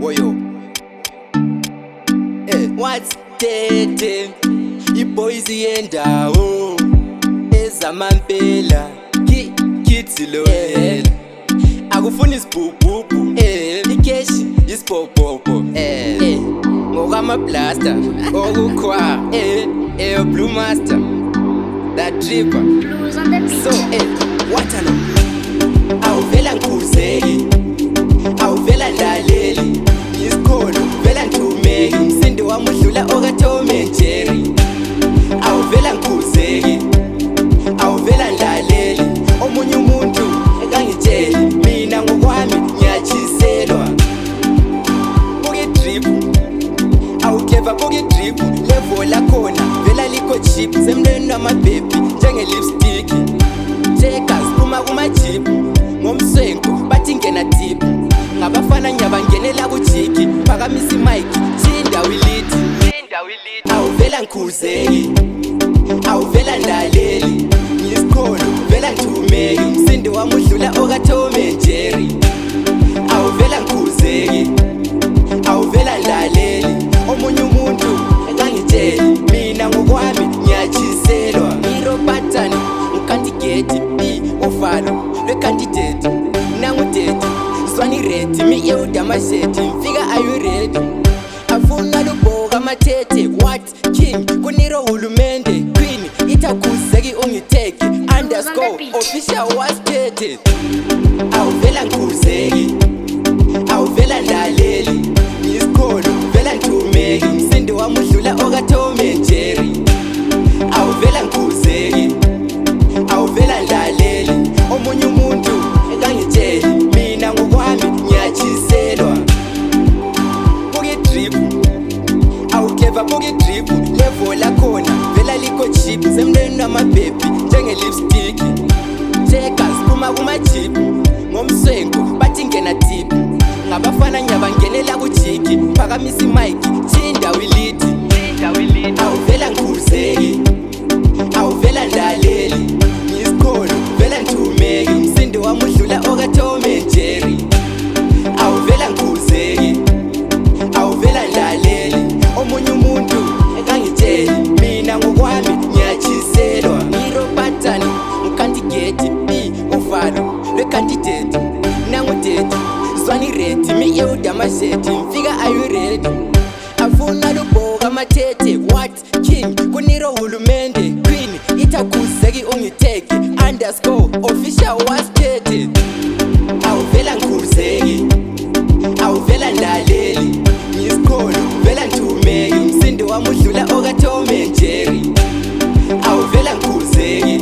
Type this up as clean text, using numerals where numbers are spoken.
Woyo. What's that? Iboys yendawo ezamampela kithi lo akufuni isibhubhubhu ikeshi isibhobhobho ngokama blaster okukhwa Blue Master that tripper so wathana awuvela ngikhuzeki awuvela ndlaleli isikholo vela nthumeki umsindo wami udlula okaTom and Jerry awuvela ngikhuzeki awuvela ndlaleli omunye umuntu ekangitsheli mina ngokwami ngiyatshiselwa buke drip awukeva buke drip level lakhona vela likho cheap semlweni wamabhebi njenge lipstick checkers uma kumajip ngomswenko bathi ngena deep ngabafana nyabangenela kujiki phakamisa imic thinda wiliti awuvela ngikhuzeki awuvela ndlaleli ngisikholo vela ngithumeki umsindo wami udlula okaTom and Jerry awuvela ngikhuzeki awuvela ndlaleli omunye umuntu ekangitsheli mina ngokwami ngiyatshiselwa irobatani ukandidate ufalo lwecandidate nangudate swani ready mi eudamasheti mfika are you ready afuna lubhoka amathethe what king kuniro hulumende queen itakhuzeki ungitheke _official wasithethe awuvela ngikhuzeki awuvela ndlaleli ngisikholo vela nthumeki umsindo wami udlula okaTom and Jerry awuvela ngikhuzeki awuvela ndlaleli omunye umuntu ekangitsheli mina ngokwami ngiyatshiselwa buke drip awukeva buke drip level lakhona vela likho cheap semlweni wamabhebi njenge lipstick checkers uma kumajip ngomswenko bathi ngena deep ngabafana nyabangenela kujiki phakamisa imic thinda wiliti awuvela ngikhuzeki awuvela ndlaleli ngisikholo vela nthumeki umsindo wami udlula okaTom and Jerry awuvela ngikhuzeki awuvela ndlaleli omunye umuntu ekangitsheli mina ngokwami ngiyatshiselwa irobatani ukandidate ufalo lwecandidate nangudate swani ready mi eudamasheti mfika are you ready afuna lubhoka amathethe what king kuniro hulumende queen itakhuzeki ungitheke _official wasithethe awuvela ngikhuzeki awuvela ndlaleli ngisikholo vela nthumeki umsindo wami udlula okaTom and Jerry awuvela ngikhuzeki